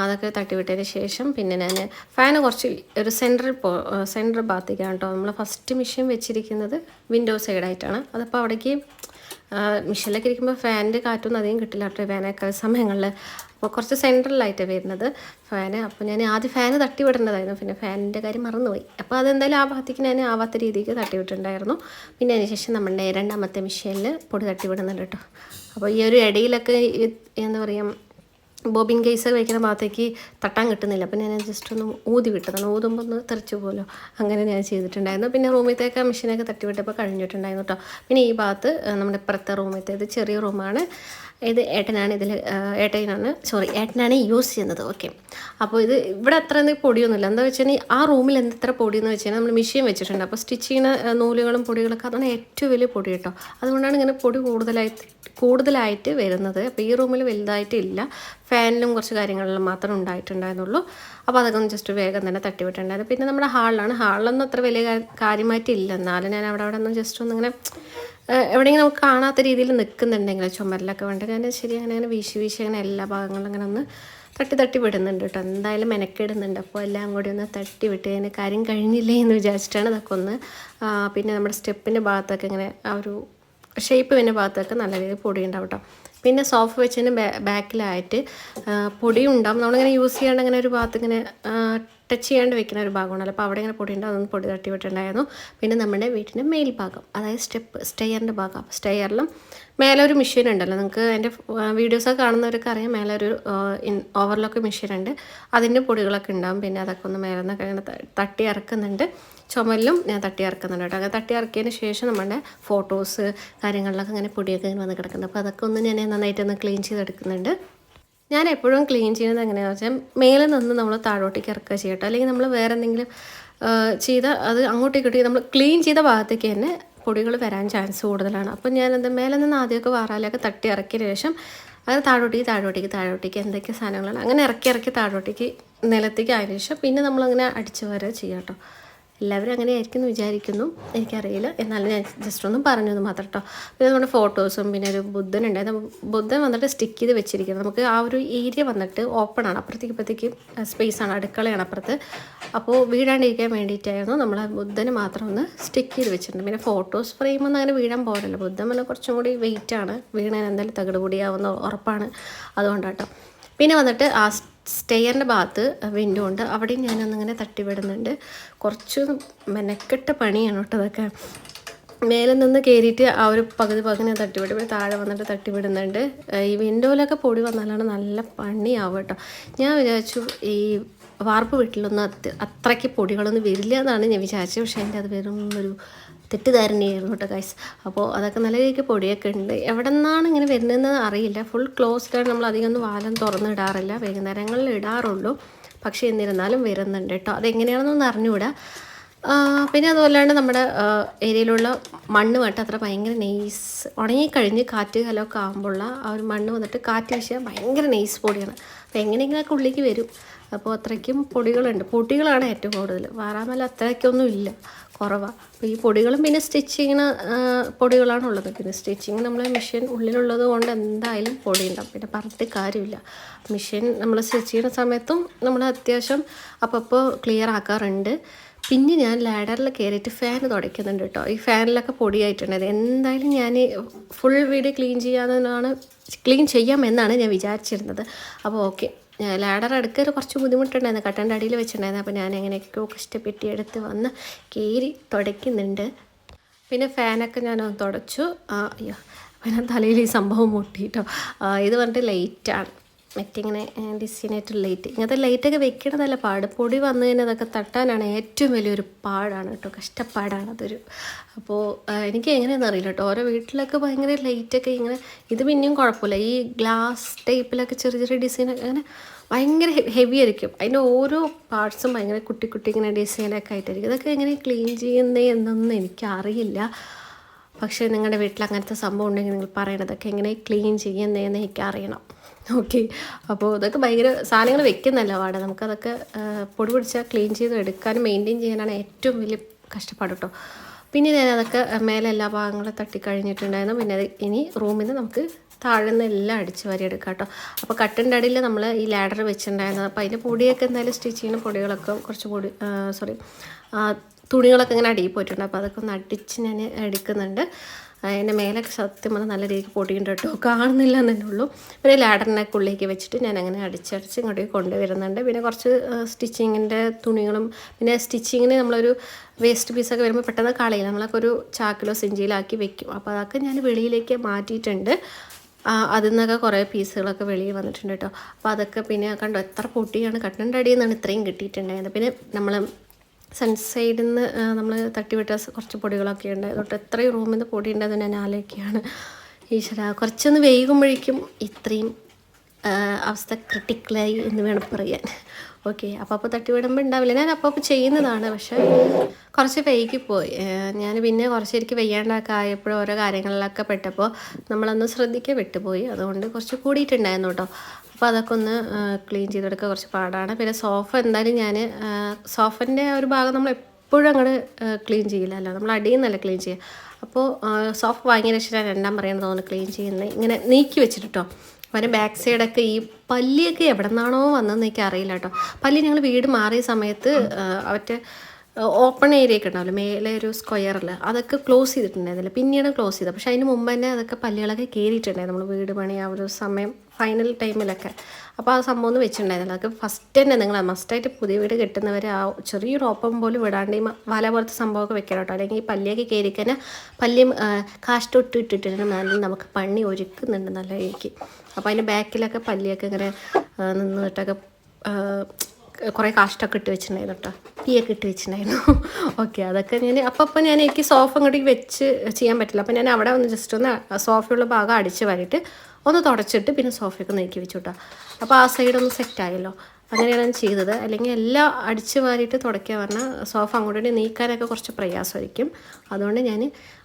അതൊക്കെ തട്ടി വിട്ടതിന് ശേഷം പിന്നെ ഞാൻ ഫാന് കുറച്ച് ഒരു സെൻട്രൽ ഭാഗത്തേക്കാണ് കേട്ടോ. നമ്മൾ ഫസ്റ്റ് മെഷീൻ വെച്ചിരിക്കുന്നത് വിൻഡോ സൈഡായിട്ടാണ്. അതപ്പോൾ അവിടേക്ക് മിഷനിലൊക്കെ ഇരിക്കുമ്പോൾ ഫാനിൻ്റെ കാറ്റൊന്നും അധികം കിട്ടില്ല കേട്ടോ വേനൽക്കാല സമയങ്ങളിൽ. അപ്പോൾ കുറച്ച് സെൻട്രലായിട്ട് വരുന്നത് ഫാന്. അപ്പോൾ ഞാൻ ആദ്യം ഫാന് തട്ടി വിടേണ്ടതായിരുന്നു, പിന്നെ ഫാനിൻ്റെ കാര്യം മറന്നുപോയി. അപ്പോൾ അതെന്തായാലും ആ ഭാഗത്തേക്ക് ഞാൻ ആവാത്ത രീതിക്ക് തട്ടി വിട്ടിട്ടുണ്ടായിരുന്നു. പിന്നെ അതിന് ശേഷം നമ്മുടെ 2ാമത്തെ മെഷീനിൽ പൊടി തട്ടി വിടുന്നുണ്ട് കേട്ടോ. അപ്പോൾ ഈ ഒരു ഇടയിലൊക്കെ എന്താ പറയുക, ബോബിൻ കേസ് വയ്ക്കുന്ന ഭാഗത്തേക്ക് തട്ടാൻ കിട്ടുന്നില്ല. അപ്പോൾ ഞാൻ ജസ്റ്റ് ഒന്ന് ഊതി വിട്ടതാണ്. ഊതുമ്പോൾ ഒന്ന് തെറിച്ചു പോലോ, അങ്ങനെ ഞാൻ ചെയ്തിട്ടുണ്ടായിരുന്നു. പിന്നെ റൂമിലത്തേക്ക് മെഷീനൊക്കെ തട്ടി വിട്ടപ്പോൾ കഴിഞ്ഞിട്ടുണ്ടായിരുന്നു കേട്ടോ. പിന്നെ ഈ ഭാഗത്ത് നമ്മുടെ ഇപ്പുറത്തെ റൂമിലത്തേത് ചെറിയ റൂമാണ്. ഇത് ഏട്ടനാണ് യൂസ് ചെയ്യുന്നത്. ഓക്കെ, അപ്പോൾ ഇത് ഇവിടെ അത്ര പൊടിയൊന്നുമില്ല. എന്താ വെച്ചാൽ ആ റൂമിൽ എത്ര പൊടിയെന്ന് വെച്ച് കഴിഞ്ഞാൽ നമ്മൾ മെഷീൻ വെച്ചിട്ടുണ്ട്. അപ്പോൾ സ്റ്റിച്ച് ചെയ്യുന്ന നൂലുകളും പൊടികളൊക്കെ അതാണ് ഏറ്റവും വലിയ പൊടി കേട്ടോ. അതുകൊണ്ടാണ് ഇങ്ങനെ പൊടി കൂടുതലായിട്ട് വരുന്നത്. അപ്പോൾ ഈ റൂമിൽ വലുതായിട്ടില്ല, ഫാനിലും കുറച്ച് കാര്യങ്ങളിലും മാത്രം ഉണ്ടായിട്ടുണ്ടായിരുന്നുള്ളൂ. അപ്പോൾ അതൊക്കെ ഒന്ന് ജസ്റ്റ് വേഗം തന്നെ തട്ടിവിട്ടുണ്ടായിരുന്നു. പിന്നെ നമ്മുടെ ഹാളിലൊന്നും അത്ര വലിയ കാര്യമായിട്ടില്ല, എന്നാലും ഞാൻ അവിടെ ഒന്ന് ജസ്റ്റ് ഒന്നിങ്ങനെ എവിടെയെങ്കിലും നമുക്ക് കാണാത്ത രീതിയിൽ നിൽക്കുന്നുണ്ടെങ്കിൽ ചുമരിലൊക്കെ വേണ്ട ഞാൻ ശരി അങ്ങനെ വീശി അങ്ങനെ എല്ലാ ഭാഗങ്ങളും അങ്ങനെ ഒന്ന് തട്ടി വിടുന്നുണ്ട് കേട്ടോ. എന്തായാലും മെനക്കിടുന്നുണ്ട്. അപ്പോൾ എല്ലാം കൂടി ഒന്ന് തട്ടി വിട്ട് അതിന് കാര്യം കഴിഞ്ഞില്ലേ എന്ന് വിചാരിച്ചിട്ടാണ് ഇതൊക്കെ ഒന്ന്. പിന്നെ നമ്മുടെ സ്റ്റെപ്പിൻ്റെ ഭാഗത്തൊക്കെ ഇങ്ങനെ ആ ഒരു ഷേപ്പ് വരുന്ന ഭാഗത്തൊക്കെ നല്ല രീതിയിൽ പൊടി ഉണ്ടാവും കേട്ടോ. പിന്നെ സോഫ വെച്ചതിന് ബാക്കിലായിട്ട് പൊടിയും ഉണ്ടാവും. നമ്മളിങ്ങനെ യൂസ് ചെയ്യാണ്ട് അങ്ങനെ ഒരു ഭാഗത്ത് ഇങ്ങനെ ടച്ച് ചെയ്യാണ്ട് വെക്കുന്ന ഒരു ഭാഗമാണല്ലോ. അപ്പോൾ അവിടെ ഇങ്ങനെ പൊടി ഉണ്ടാവും, അതൊന്ന് പൊടി തട്ടി വിട്ടുണ്ടായിരുന്നു. പിന്നെ നമ്മുടെ വീട്ടിൻ്റെ മേൽഭാഗം, അതായത് സ്റ്റെയറിൻ്റെ ഭാഗം. സ്റ്റെയറിലും മേലെ ഒരു മെഷീൻ ഉണ്ടല്ലോ, നിങ്ങൾക്ക് എൻ്റെ വീഡിയോസൊക്കെ കാണുന്നവർക്ക് അറിയാം. മേലെ ഒരു ഓവർലോക്ക് മെഷീൻ ഉണ്ട്, അതിൻ്റെ പൊടികളൊക്കെ ഉണ്ടാകും. പിന്നെ അതൊക്കെ ഒന്ന് മേലെ നിന്നൊക്കെ അങ്ങനെ തട്ടി ഇറക്കുന്നുണ്ട്. ചുമലിലും ഞാൻ തട്ടി ഇറക്കുന്നുണ്ട് കേട്ടോ. അങ്ങനെ തട്ടി ഇറക്കിയതിന് ശേഷം നമ്മുടെ ഫോട്ടോസ് കാര്യങ്ങളിലൊക്കെ അങ്ങനെ പൊടിയൊക്കെ ഇങ്ങനെ വന്ന് കിടക്കുന്നുണ്ട്. അപ്പോൾ അതൊക്കെ ഒന്ന് ഞാൻ നന്നായിട്ടൊന്ന് ക്ലീൻ ചെയ്തെടുക്കുന്നുണ്ട്. ഞാൻ എപ്പോഴും ക്ലീൻ ചെയ്യുന്നത് എങ്ങനെയാണെന്ന് വെച്ചാൽ മേലെ നിന്ന് നമ്മൾ താഴോട്ടേക്ക് ഇറക്കുക ചെയ്യട്ടോ. അല്ലെങ്കിൽ നമ്മൾ വേറെ എന്തെങ്കിലും ചെയ്ത അത് അങ്ങോട്ടേക്ക് നമ്മൾ ക്ലീൻ ചെയ്ത ഭാഗത്തേക്ക് തന്നെ പൊടികൾ വരാൻ ചാൻസ് കൂടുതലാണ്. അപ്പം ഞാൻ മേലെ നിന്ന് ആദ്യമൊക്കെ വാറാലൊക്കെ തട്ടി ഇറക്കിയ ശേഷം അത് താഴോട്ടേക്ക് എന്തൊക്കെ സാധനങ്ങളാണ് അങ്ങനെ ഇറക്കി താഴോട്ടേക്ക് നിലത്തേക്ക് ആയതിനു ശേഷം പിന്നെ നമ്മളങ്ങനെ അടിച്ചു വരെ ചെയ്യാം കേട്ടോ. എല്ലാവരും അങ്ങനെ ആയിരിക്കും എന്ന് വിചാരിക്കുന്നു, എനിക്കറിയില്ല. എന്നാലും ഞാൻ ജസ്റ്റ് ഒന്നും പറഞ്ഞത് മാത്രം കേട്ടോ. പിന്നെ നമ്മുടെ ഫോട്ടോസും പിന്നെ ഒരു ബുദ്ധൻ ഉണ്ടായത്. ബുദ്ധൻ വന്നിട്ട് സ്റ്റിക്ക് ചെയ്ത് വെച്ചിരിക്കുന്നത്. നമുക്ക് ആ ഒരു ഏരിയ വന്നിട്ട് ഓപ്പൺ ആണ്, അപ്പുറത്തേക്ക് സ്പേസാണ്, അടുക്കളയാണ് അപ്പുറത്ത്. അപ്പോൾ വീഴാണ്ടിരിക്കാൻ വേണ്ടിയിട്ടായിരുന്നു നമ്മൾ ആ ബുദ്ധന് മാത്രം ഒന്ന് സ്റ്റിക്ക് ചെയ്ത് വെച്ചിട്ടുണ്ട്. പിന്നെ ഫോട്ടോസ് ഫ്രെയിമൊന്നും അങ്ങനെ വീഴാൻ പോരല്ലോ. ബുദ്ധൻ വന്നാൽ കുറച്ചും കൂടി വെയിറ്റാണ്, വീണാൻ എന്തായാലും തകിട് പൊടിയാവുന്ന ഉറപ്പാണ്, അതുകൊണ്ടാട്ടോ. പിന്നെ വന്നിട്ട് ആ സ്റ്റെയറിൻ്റെ ഭാഗത്ത് വിൻഡോ ഉണ്ട്, അവിടെയും ഞാനൊന്നിങ്ങനെ തട്ടിവിടുന്നുണ്ട്. കുറച്ച് മെനക്കെട്ട പണിയാണ് കേട്ടോ അതൊക്കെ. മേലെ നിന്ന് കയറിയിട്ട് ആ ഒരു പകുതി തട്ടിവിടും, ഇവിടെ താഴെ വന്നിട്ട് തട്ടിവിടുന്നുണ്ട്. ഈ വിൻഡോയിലൊക്കെ പൊടി വന്നാലാണ് നല്ല പണിയാവും കേട്ടോ. ഞാൻ വിചാരിച്ചു ഈ വാർപ്പ് വീട്ടിലൊന്നും അത്രയ്ക്ക് പൊടികളൊന്നും വരില്ല എന്നാണ് ഞാൻ വിചാരിച്ചത്. പക്ഷേ എൻ്റെ അത് വെറും ഒരു തെറ്റിദ്ധാരണയായിരുന്നു കേട്ടോ ഗൈസ്. അപ്പോൾ അതൊക്കെ നല്ല രീതിക്ക് പൊടിയൊക്കെ ഉണ്ട്. എവിടെ നിന്നാണ് ഇങ്ങനെ വരുന്നതെന്ന് അറിയില്ല. ഫുൾ ക്ലോസ്ഡാണ്, നമ്മൾ അധികം ഒന്നും വാലം തുറന്നിടാറില്ല, വൈകുന്നേരങ്ങളിൽ ഇടാറുള്ളൂ. പക്ഷേ എന്നിരുന്നാലും വരുന്നുണ്ട് കേട്ടോ. അതെങ്ങനെയാണെന്നൊന്നും അറിഞ്ഞുകൂടാ. പിന്നെ അതുപോലെയാണ് നമ്മുടെ ഏരിയയിലുള്ള മണ്ണ് വന്നിട്ട് അത്ര ഭയങ്കര നെയ്സ്, ഉണങ്ങിക്കഴിഞ്ഞ് കാറ്റ് കാലമൊക്കെ ആകുമ്പോഴുള്ള ആ ഒരു മണ്ണ് വന്നിട്ട് കാറ്റ് വീശിയാൽ ഭയങ്കര നെയ്സ് പൊടിയാണ്. അപ്പോൾ എങ്ങനെയെങ്കിലൊക്കെ ഉള്ളിലേക്ക് വരും. അപ്പോൾ അത്രയ്ക്കും പൊടികളുണ്ട്. പൊടികളാണ് ഏറ്റവും കൂടുതൽ, വാറാമല അത്രയ്ക്കൊന്നും ഇല്ല, കുറവാണ്. അപ്പോൾ ഈ പൊടികളും പിന്നെ സ്റ്റിച്ചിങ്ങിന് പൊടികളാണുള്ളത്. പിന്നെ സ്റ്റിച്ചിങ് നമ്മൾ മെഷീൻ ഉള്ളിലുള്ളത് കൊണ്ട് എന്തായാലും പൊടി ഉണ്ടാവും, പിന്നെ പറഞ്ഞിട്ട് കാര്യമില്ല. മെഷീൻ നമ്മൾ സ്റ്റിച്ച് ചെയ്യുന്ന സമയത്തും നമ്മൾ അത്യാവശ്യം അപ്പോൾ ക്ലിയർ ആക്കാറുണ്ട്. പിന്നെ ഞാൻ ലാഡറിൽ കയറിയിട്ട് ഫാൻ തുടയ്ക്കുന്നുണ്ട് കേട്ടോ. ഈ ഫാനിലൊക്കെ പൊടിയായിട്ടുണ്ടായത്. എന്തായാലും ഞാൻ ഫുൾ വീഡിയോ ക്ലീൻ ചെയ്യാമെന്നാണ് ഞാൻ വിചാരിച്ചിരുന്നത്. അപ്പോൾ ഓക്കെ, ലാഡർ എടുക്കാൻ കുറച്ച് ബുദ്ധിമുട്ടുണ്ടായിരുന്നു, കട്ടൻ്റെ അടിയിൽ വെച്ചിട്ടുണ്ടായിരുന്നു. അപ്പോൾ ഞാൻ എങ്ങനെയൊക്കെയോ കഷ്ടപ്പെട്ടി എടുത്ത് വന്ന് കയറി തുടയ്ക്കുന്നുണ്ട്. പിന്നെ ഫാനൊക്കെ ഞാനൊന്ന് തുടച്ചു. അയ്യോ, പിന്നെ തലയിൽ ഈ സംഭവം മുട്ടിട്ടോ. ഇത് പറഞ്ഞിട്ട് ലൈറ്റാണ്, മറ്റിങ്ങനെ ഡിസൈനായിട്ട് ലൈറ്റ്, ഇങ്ങനത്തെ ലൈറ്റൊക്കെ വെക്കണതല്ല പാട്. പൊടി വന്നു കഴിഞ്ഞാൽ അതൊക്കെ തട്ടാനാണ് ഏറ്റവും വലിയൊരു പാടാണ് കേട്ടോ, കഷ്ടപ്പാടാണ് അതൊരു. അപ്പോൾ എനിക്ക് എങ്ങനെയാണെന്ന് അറിയില്ല കേട്ടോ, ഓരോ വീട്ടിലൊക്കെ ഭയങ്കര ലൈറ്റൊക്കെ ഇങ്ങനെ, ഇത് പിന്നെയും കുഴപ്പമില്ല. ഈ ഗ്ലാസ് ടൈപ്പിലൊക്കെ ചെറിയ ഡിസൈനൊക്കെ അങ്ങനെ ഭയങ്കര ഹെവി ആയിരിക്കും. അതിൻ്റെ ഓരോ പാർട്സും ഭയങ്കര കുട്ടി ഇങ്ങനെ ഡിസൈനൊക്കെ ആയിട്ടായിരിക്കും. ഇതൊക്കെ എങ്ങനെ ക്ലീൻ ചെയ്യുന്നത് എന്നൊന്നും എനിക്കറിയില്ല. പക്ഷേ നിങ്ങളുടെ വീട്ടിൽ അങ്ങനത്തെ സംഭവം ഉണ്ടെങ്കിൽ നിങ്ങൾ പറയണതൊക്കെ എങ്ങനെ ക്ലീൻ ചെയ്യുന്നതെന്ന് എനിക്കറിയണം. ഓക്കെ, അപ്പോൾ ഇതൊക്കെ ഭയങ്കര സാധനങ്ങൾ വെക്കുന്നല്ല പാടെ. നമുക്കതൊക്കെ പൊടി പിടിച്ചാൽ ക്ലീൻ ചെയ്ത് എടുക്കാനും മെയിൻറ്റെയിൻ ചെയ്യാനാണ് ഏറ്റവും വലിയ കഷ്ടപ്പാട് കേട്ടോ. പിന്നെ ഞാൻ അതൊക്കെ മേലെ എല്ലാ ഭാഗങ്ങളും തട്ടിക്കഴിഞ്ഞിട്ടുണ്ടായിരുന്നു. പിന്നെ അത് ഇനി റൂമിൽ നിന്ന് നമുക്ക് താഴെ നിന്ന് എല്ലാം അടിച്ച് വാരി എടുക്കാം കേട്ടോ. അപ്പോൾ കട്ടിൻ്റെ അടിയിൽ നമ്മൾ ഈ ലാഡർ വെച്ചിട്ടുണ്ടായിരുന്നു. അപ്പോൾ അതിൻ്റെ പൊടിയൊക്കെ എന്തായാലും സ്റ്റിച്ച് ചെയ്യുന്ന പൊടികളൊക്കെ കുറച്ച് തുണികളൊക്കെ ഇങ്ങനെ അടിയിൽ പോയിട്ടുണ്ട്. അപ്പോൾ അതൊക്കെ ഒന്ന് അടിച്ച് ഞാൻ എടുക്കുന്നുണ്ട്. അതിൻ്റെ മേലൊക്കെ സത്യം പറഞ്ഞാൽ നല്ല രീതിക്ക് പൊടിയുണ്ട് കേട്ടോ, കാണുന്നില്ല എന്നേ ഉള്ളൂ. പിന്നെ ലാഡറിനൊക്കെ ഉള്ളിലേക്ക് വെച്ചിട്ട് ഞാൻ അങ്ങനെ അടിച്ചടിച്ച് ഇങ്ങോട്ടേക്ക് കൊണ്ടുവരുന്നുണ്ട്. പിന്നെ കുറച്ച് സ്റ്റിച്ചിങ്ങിൻ്റെ തുണികളും, പിന്നെ സ്റ്റിച്ചിങ്ങിന് നമ്മളൊരു വേസ്റ്റ് പീസൊക്കെ വരുമ്പോൾ പെട്ടെന്ന് കളയില്ല, നമ്മളൊക്കെ ഒരു ചാക്കിലോ സെഞ്ചിയിലാക്കി വെക്കും. അപ്പോൾ അതൊക്കെ ഞാൻ വെളിയിലേക്ക് മാറ്റിയിട്ടുണ്ട്. അതിൽ നിന്നൊക്കെ കുറേ പീസുകളൊക്കെ വെളിയിൽ വന്നിട്ടുണ്ട് കേട്ടോ. അപ്പോൾ അതൊക്കെ പിന്നെ കണ്ടോ എത്ര പൊടിയാണ്, കട്ടിൻ്റെ അടിയിൽ നിന്നാണ് ഇത്രയും കിട്ടിയിട്ടുണ്ടായത്. പിന്നെ നമ്മൾ സൺസൈഡിൽ നിന്ന് നമ്മൾ തട്ടിവിട്ട കുറച്ച് പൊടികളൊക്കെ ഉണ്ട്. അതുകൊണ്ട് എത്രയും റൂമിൽ നിന്ന് പൊടി ഉണ്ടെന്ന് ഞാൻ ആലോചിക്കുകയാണ്. ഈശ്വര, കുറച്ചൊന്ന് വൈകുമ്പോഴേക്കും ഇത്രയും അവസ്ഥ ക്രിട്ടിക്കലായി എന്ന് വേണം പറയാൻ. ഓക്കെ, അപ്പോൾ തട്ടിവിടുമ്പോൾ ഉണ്ടാവില്ല, ഞാൻ അപ്പോൾ ചെയ്യുന്നതാണ്. പക്ഷേ കുറച്ച് വൈകിപ്പോയി ഞാൻ. പിന്നെ കുറച്ച് എനിക്ക് വയ്യാണ്ടൊക്കെ ആയപ്പോഴും ഓരോ കാര്യങ്ങളിലൊക്കെ പെട്ടപ്പോൾ നമ്മളൊന്ന് ശ്രദ്ധിക്കാൻ വിട്ടുപോയി. അതുകൊണ്ട് കുറച്ച് കൂടിയിട്ടുണ്ടായിരുന്നു കേട്ടോ. അപ്പോൾ അതൊക്കെ ഒന്ന് ക്ലീൻ ചെയ്തെടുക്കുക കുറച്ച് പാടാണ്. പിന്നെ സോഫ എന്തായാലും ഞാൻ സോഫൻ്റെ ഒരു ഭാഗം നമ്മൾ എപ്പോഴും അങ്ങോട്ട് ക്ലീൻ ചെയ്യില്ലല്ലോ, നമ്മൾ അടിയിൽ നിന്നല്ല ക്ലീൻ ചെയ്യുക. അപ്പോൾ സോഫ വാങ്ങിയ ശേഷം ഞാൻ രണ്ടാം പറയുന്നത് തോന്നുന്നു ക്ലീൻ ചെയ്യുന്നത് ഇങ്ങനെ നീക്കി വെച്ചിട്ടോ. അവൻ്റെ ബാക്ക് സൈഡൊക്കെ ഈ പല്ലിയൊക്കെ എവിടെ നിന്നാണോ വന്നതെന്ന് എനിക്ക് അറിയില്ല കേട്ടോ. പല്ലി ഞങ്ങൾ വീട് മാറിയ സമയത്ത് അവൻ്റെ ഓപ്പൺ ഏരിയ ഒക്കെ ഉണ്ടാവില്ല, മേലെ ഒരു സ്ക്വയറിൽ, അതൊക്കെ ക്ലോസ് ചെയ്തിട്ടുണ്ടായിരുന്നില്ല, പിന്നീട് ക്ലോസ് ചെയ്തത്. പക്ഷേ അതിന് മുമ്പ് തന്നെ അതൊക്കെ പല്ലികളൊക്കെ കയറിയിട്ടുണ്ടായിരുന്നു നമ്മൾ വീട് പണി ആ ഒരു സമയം ഫൈനൽ ടൈമിലൊക്കെ. അപ്പോൾ ആ സംഭവം ഒന്നും വെച്ചിട്ടുണ്ടായിരുന്നില്ല. അതൊക്കെ ഫസ്റ്റ് തന്നെ നിങ്ങൾ മസ്റ്റായിട്ട് പുതിയ വീട് കെട്ടുന്നവർ ആ ചെറിയൊരു ഓപ്പം പോലും വിടാണ്ട് ഈ വല പോലത്തെ സംഭവമൊക്കെ വെക്കണം കേട്ടോ. അല്ലെങ്കിൽ ഈ പല്ലിയൊക്കെ കയറിക്കഴിഞ്ഞാൽ പല്ലിയും കാഷ്ടൊട്ട് ഇട്ടിട്ട് നല്ല നമുക്ക് പണി ഒരുക്കുന്നുണ്ട് നല്ല രീതിക്ക്. അപ്പോൾ അതിൻ്റെ ബാക്കിലൊക്കെ പല്ലിയൊക്കെ ഇങ്ങനെ നിന്നിട്ടൊക്കെ കുറേ കാഷ്ടമൊക്കെ ഇട്ട് വെച്ചിട്ടുണ്ടായിരുന്നു കേട്ടോ, തീയൊക്കെ ഇട്ട് വെച്ചിട്ടുണ്ടായിരുന്നു. ഓക്കെ, അതൊക്കെ ഞാൻ അപ്പോൾ ഞാൻ എനിക്ക് സോഫ ഇങ്ങോട്ടേക്ക് വെച്ച് ചെയ്യാൻ പറ്റില്ല. അപ്പോൾ ഞാൻ അവിടെ ഒന്ന് ജസ്റ്റ് ഒന്ന് സോഫയുള്ള ഭാഗം അടിച്ച് വാരിയിട്ട് ഒന്ന് തുടച്ചിട്ട് പിന്നെ സോഫയൊക്കെ നീക്കി വെച്ചു കേട്ടോ. അപ്പോൾ ആ സൈഡൊന്ന് സെറ്റായല്ലോ. അങ്ങനെയാണ് ഞാൻ ചെയ്തത്. അല്ലെങ്കിൽ എല്ലാം അടിച്ച് വാരിയിട്ട് തുടയ്ക്കുക പറഞ്ഞാൽ സോഫ അങ്ങോട്ട് നീക്കാനൊക്കെ കുറച്ച് പ്രയാസമായിരിക്കും. അതുകൊണ്ട് ഞാൻ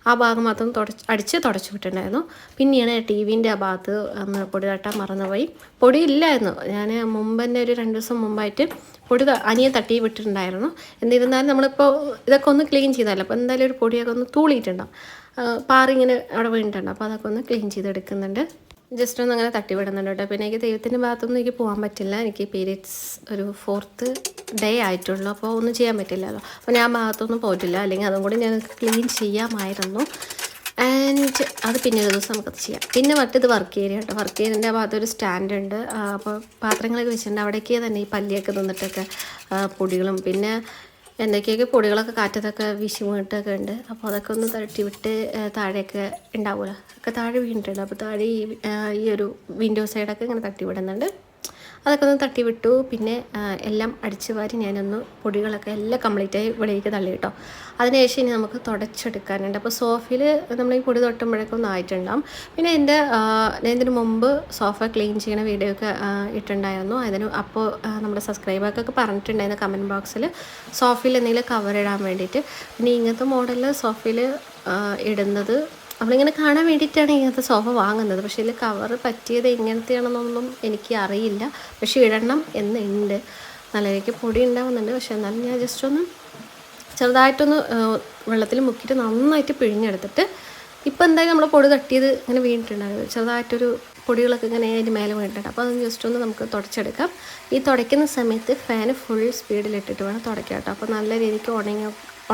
ആ ഭാഗം മാത്രം അടിച്ച് തുടച്ച് വിട്ടിട്ടുണ്ടായിരുന്നു. പിന്നെയാണ് ടി വിൻ്റെ ആ ഭാഗത്ത് ഒന്ന് പൊടി തട്ടാൻ മറന്നുപോയി. പൊടി ഇല്ലായിരുന്നു, ഞാൻ മുമ്പ് തന്നെ ഒരു 2 ദിവസം മുമ്പായിട്ട് പൊടി അനിയെ തട്ടി വിട്ടിട്ടുണ്ടായിരുന്നു. എന്നിരുന്നാലും നമ്മളിപ്പോൾ ഇതൊക്കെ ഒന്ന് ക്ലീൻ ചെയ്താലോ, അപ്പോൾ എന്തായാലും ഒരു പൊടിയൊക്കെ ഒന്ന് തൂളിയിട്ടുണ്ടാവും, പാറിങ്ങനെ അവിടെ വീണിട്ടുണ്ടാവും. അപ്പോൾ അതൊക്കെ ഒന്ന് ക്ലീൻ ചെയ്തെടുക്കുന്നുണ്ട്. ജസ്റ്റ് ഒന്ന് അങ്ങനെ തട്ടി വിടുന്നുണ്ട് കേട്ടോ. പിന്നെ എനിക്ക് ദൈവത്തിൻ്റെ ഭാഗത്തൊന്നും എനിക്ക് പോകാൻ പറ്റില്ല. എനിക്ക് പീരിയഡ്സ് ഒരു 4th ഡേ ആയിട്ടുള്ളൂ, അപ്പോൾ ഒന്നും ചെയ്യാൻ പറ്റില്ലല്ലോ. അപ്പോൾ ഞാൻ ഭാഗത്തൊന്നും പോയിട്ടില്ല, അല്ലെങ്കിൽ അതും കൂടി ഞങ്ങൾക്ക് ക്ലീൻ ചെയ്യാമായിരുന്നു. ആൻഡ് അത് പിന്നെ ഒരു ദിവസം നമുക്കത് ചെയ്യാം. പിന്നെ മറ്റേത് വർക്ക് ഏരിയ കേട്ടോ. വർക്ക് ഏരിയൻ്റെ ഭാഗത്തൊരു സ്റ്റാൻഡ് ഉണ്ട്. അപ്പോൾ പാത്രങ്ങളൊക്കെ വെച്ചിട്ടുണ്ട്. അവിടേക്ക് തന്നെ ഈ പല്ലിയൊക്കെ നിന്നിട്ടൊക്കെ പൊടികളും പിന്നെ എന്തൊക്കെയൊക്കെ പൊടികളൊക്കെ കാറ്റത്തൊക്കെ വീശി വീണിട്ടൊക്കെ ഉണ്ട്. അപ്പോൾ അതൊക്കെ ഒന്ന് തട്ടി വിട്ട് താഴെയൊക്കെ ഉണ്ടാവുമല്ലോ, ഒക്കെ താഴെ വീണിട്ടുണ്ട്. അപ്പോൾ താഴെ ഈ ഒരു വിൻഡോ സൈഡൊക്കെ ഇങ്ങനെ തട്ടി വിടുന്നുണ്ട്. അതൊക്കെ ഒന്ന് തട്ടി വിട്ടു. പിന്നെ എല്ലാം അടിച്ചു വാരി ഞാനൊന്ന് പൊടികളൊക്കെ എല്ലാം കംപ്ലീറ്റായി ഇവിടേക്ക് തള്ളി കേട്ടോ. അതിനുശേഷം ഇനി നമുക്ക് തുടച്ചെടുക്കാനുണ്ട്. അപ്പോൾ സോഫയിൽ നമ്മൾ ഈ പൊടി തൊട്ടുമ്പോഴേക്കൊന്നും ആയിട്ടുണ്ടാകും. പിന്നെ ഞാൻ ഇതിന് മുമ്പ് സോഫ ക്ലീൻ ചെയ്യുന്ന വീഡിയോ ഒക്കെ ഇട്ടുണ്ടായിരുന്നു. അപ്പോൾ നമ്മുടെ സബ്സ്ക്രൈബർക്കൊക്കെ പറഞ്ഞിട്ടുണ്ടായിരുന്നു കമൻറ്റ് ബോക്സിൽ സോഫയിൽ എന്തെങ്കിലും കവർ ഇടാൻ വേണ്ടിയിട്ട്. പിന്നെ ഇങ്ങനത്തെ മോഡൽ സോഫയിൽ ഇടുന്നത് നമ്മളിങ്ങനെ കാണാൻ വേണ്ടിയിട്ടാണ് ഇങ്ങനത്തെ സോഫ വാങ്ങുന്നത്. പക്ഷേ ഇതിൽ കവർ പറ്റിയത് എങ്ങനത്തെയാണെന്നൊന്നും എനിക്ക് അറിയില്ല. പക്ഷേ ഇടണം എന്നുണ്ട്. നല്ല രീതിക്ക് പൊടി ഉണ്ടാവുന്നുണ്ട്. പക്ഷേ എന്നാലും ഞാൻ ജസ്റ്റ് ഒന്ന് ചെറുതായിട്ടൊന്ന് വെള്ളത്തിൽ മുക്കിയിട്ട് നന്നായിട്ട് പിഴിഞ്ഞെടുത്തിട്ട്, ഇപ്പോൾ എന്തായാലും നമ്മൾ പൊടി തട്ടിയത് ഇങ്ങനെ വീണിട്ടുണ്ടായിരുന്നു. ചെറുതായിട്ടൊരു പൊടികളൊക്കെ ഇങ്ങനെ അതിൻ്റെ മേലെ വീണിട്ടുണ്ട്. അപ്പോൾ അത് ജസ്റ്റ് ഒന്ന് നമുക്ക് തുടച്ചെടുക്കാം. ഈ തുടയ്ക്കുന്ന സമയത്ത് ഫാന് ഫുൾ സ്പീഡിലിട്ടിട്ട് വേണം തുടയ്ക്കാം കേട്ടോ. അപ്പോൾ നല്ല രീതിക്ക്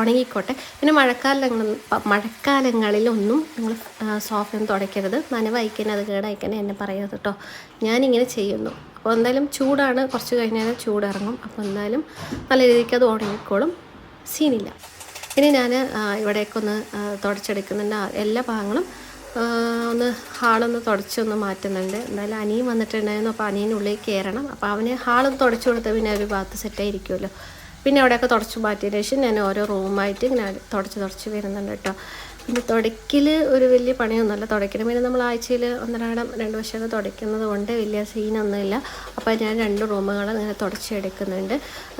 ഉണങ്ങിക്കോട്ടെ. പിന്നെ മഴക്കാലങ്ങളിലൊന്നും നിങ്ങൾ സോഫയൊന്നും തുടയ്ക്കരുത്. നനവയക്കാൻ അത് കേടയക്കാൻ എന്നെ പറയരുത് കേട്ടോ. ഞാനിങ്ങനെ ചെയ്യുന്നു. അപ്പോൾ എന്തായാലും ചൂടാണ്, കുറച്ച് കഴിഞ്ഞാൽ ചൂടിറങ്ങും. അപ്പോൾ എന്തായാലും നല്ല രീതിക്ക് അത് ഉണങ്ങിക്കോളും, സീനില്ല. ഇനി ഞാൻ ഇവിടേക്ക് ഒന്ന് തുടച്ചെടുക്കുന്നുണ്ട്. എല്ലാ ഭാഗങ്ങളും ഒന്ന് ഹാളൊന്ന് തുടച്ചൊന്ന് മാറ്റുന്നുണ്ട്. എന്തായാലും അനിയും വന്നിട്ടുണ്ടായിരുന്നു. അപ്പോൾ അനിയനുള്ളിൽ കയറണം. അപ്പോൾ അവന് ഹാളൊന്ന് തുടച്ചു കൊടുത്താൽ പിന്നെ ഒരു ഭാഗത്ത് സെറ്റായിരിക്കുമല്ലോ. പിന്നെ അവിടെയൊക്കെ തുടച്ച് മാറ്റിയതിന് ശേഷം ഞാൻ ഓരോ റൂമായിട്ട് ഇങ്ങനെ തുടച്ച് വരുന്നുണ്ട് കേട്ടോ. പിന്നെ തുടയ്ക്കൽ ഒരു വലിയ പണിയൊന്നുമല്ല തുടയ്ക്കണം. പിന്നെ നമ്മൾ ആഴ്ചയിൽ 1-2 വശമൊക്കെ തുടയ്ക്കുന്നത് കൊണ്ട് വലിയ സീനൊന്നുമില്ല. അപ്പോൾ ഞാൻ 2 റൂമുകൾ ഇങ്ങനെ തുടച്ചെടുക്കുന്നുണ്ട്.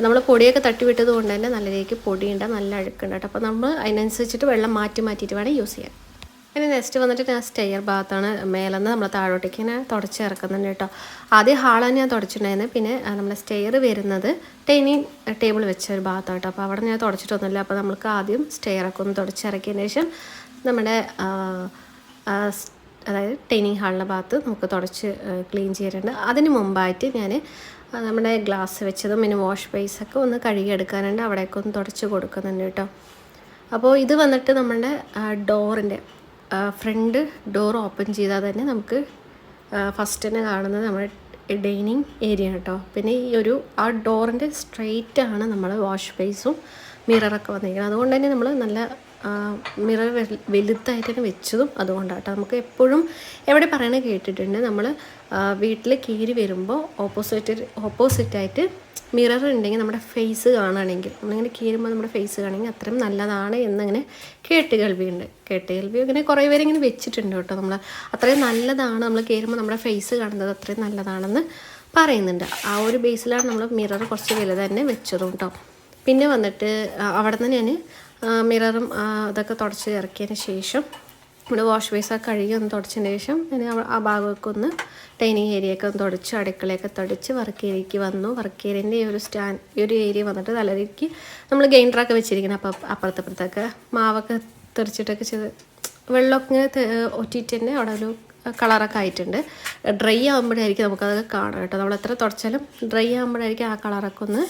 നമ്മൾ പൊടിയൊക്കെ തട്ടിവിട്ടത് കൊണ്ട് തന്നെ നല്ല രീതിക്ക് പൊടിയുണ്ട്, നല്ല അഴുക്കുണ്ട് കേട്ടോ. അപ്പോൾ നമ്മൾ അതിനനുസരിച്ചിട്ട് വെള്ളം മാറ്റിയിട്ട് വേണം യൂസ് ചെയ്യാൻ. പിന്നെ നെക്സ്റ്റ് വന്നിട്ട് ഞാൻ സ്റ്റെയർ ഭാഗത്താണ് മേലെന്ന് നമ്മൾ താഴോട്ടേക്ക് ഇങ്ങനെ തുടച്ച് ഇറക്കുന്നുണ്ട് കേട്ടോ. ആദ്യം ഹാളാണ് ഞാൻ തുടച്ചിട്ടുണ്ടായിരുന്നത്. പിന്നെ നമ്മുടെ സ്റ്റെയർ വരുന്നത് ഡൈനിങ് ടേബിൾ വെച്ച ഒരു ഭാഗത്താണ് കേട്ടോ. അപ്പോൾ അവിടെ ഞാൻ തുടച്ചിട്ടൊന്നുമില്ല. അപ്പോൾ നമുക്ക് ആദ്യം സ്റ്റെയറൊക്കെ ഒന്ന് തുടച്ചിറക്കിയതിന് ശേഷം നമ്മുടെ അതായത് ഡൈനിങ് ഹാളിൻ്റെ ഭാഗത്ത് നമുക്ക് തുടച്ച് ക്ലീൻ ചെയ്യാറുണ്ട്. അതിന് മുമ്പായിട്ട് ഞാൻ നമ്മുടെ ഗ്ലാസ് വെച്ചതും പിന്നെ വാഷ് ബേസൊക്കെ ഒന്ന് കഴുകിയെടുക്കാനുണ്ട്. അവിടെയൊക്കെ ഒന്ന് തുടച്ച് കൊടുക്കുന്നുണ്ട് കേട്ടോ. അപ്പോൾ ഇത് വന്നിട്ട് നമ്മുടെ ഡോറിൻ്റെ ഫ്രണ്ട് ഡോർ ഓപ്പൺ ചെയ്താൽ തന്നെ നമുക്ക് ഫസ്റ്റ് തന്നെ കാണുന്നത് നമ്മുടെ ഡൈനിങ് ഏരിയ കേട്ടോ. പിന്നെ ഈ ആ ഡോറിൻ്റെ സ്ട്രെയിറ്റ് ആണ് നമ്മൾ വാഷ് ബേസും മിററൊക്കെ വന്നിരിക്കുന്നത്. അതുകൊണ്ട് തന്നെ നമ്മൾ നല്ല മിറർ വലുതായിട്ട് തന്നെ വെച്ചതും അതുകൊണ്ടാണ് കേട്ടോ. നമുക്ക് എപ്പോഴും എവിടെ പറയണത് കേട്ടിട്ടുണ്ട്, നമ്മൾ വീട്ടിൽ കയറി വരുമ്പോൾ ഓപ്പോസിറ്റായിട്ട് മിറർ ഉണ്ടെങ്കിൽ നമ്മുടെ ഫേസ് കാണുകയാണെങ്കിൽ, നമ്മളിങ്ങനെ കീറുമ്പോൾ നമ്മുടെ ഫേസ് കാണുകയാണെങ്കിൽ അത്രയും നല്ലതാണ് എന്നങ്ങനെ കേട്ടുകേൾവി ഇങ്ങനെ കുറേ പേര് ഇങ്ങനെ വെച്ചിട്ടുണ്ട് കേട്ടോ. നമ്മൾ അത്രയും നല്ലതാണ്, നമ്മൾ കയറുമ്പോൾ നമ്മുടെ ഫേസ് കാണുന്നത് അത്രയും നല്ലതാണെന്ന് പറയുന്നുണ്ട്. ആ ഒരു ബേസിലാണ് നമ്മൾ മിറർ കുറച്ച് വലുത് തന്നെ വെച്ചതും കേട്ടോ. പിന്നെ വന്നിട്ട് അവിടെ നിന്ന് ഞാൻ മിററും അതൊക്കെ തുടച്ച് ഇറക്കിയതിന് ശേഷം നമ്മുടെ വാഷ് ബേസൊക്കെ കഴുകി ഒന്ന് തുടച്ചതിന് ശേഷം ഞാൻ ആ ഭാഗമൊക്കെ ഒന്ന് ഡൈനിങ് ഏരിയയൊക്കെ ഒന്ന് തുടച്ച് അടുക്കളയൊക്കെ തുടച്ച് വർക്ക് ഏരിയയ്ക്ക് വന്നു. വർക്ക് ഏരിയൻ്റെ ഈ ഒരു ഏരിയ വന്നിട്ട് നല്ല രീതിക്ക് നമ്മൾ ഗ്രൈൻഡറൊക്കെ വെച്ചിരിക്കുന്നത്. അപ്പോൾ അപ്പുറത്തപ്പുറത്തൊക്കെ മാവൊക്കെ തെറിച്ചിട്ടൊക്കെ ചെയ്ത് വെള്ളമൊക്കെ ഒറ്റിയിട്ട് തന്നെ അവിടെ ഒരു കളറൊക്കെ ആയിട്ടുണ്ട്. ഡ്രൈ ആകുമ്പോഴായിരിക്കും നമുക്കതൊക്കെ കാണാം കേട്ടോ. നമ്മൾ എത്ര തുടച്ചാലും ഡ്രൈ ആകുമ്പോഴായിരിക്കും ആ കളറൊക്കെ ഒന്ന്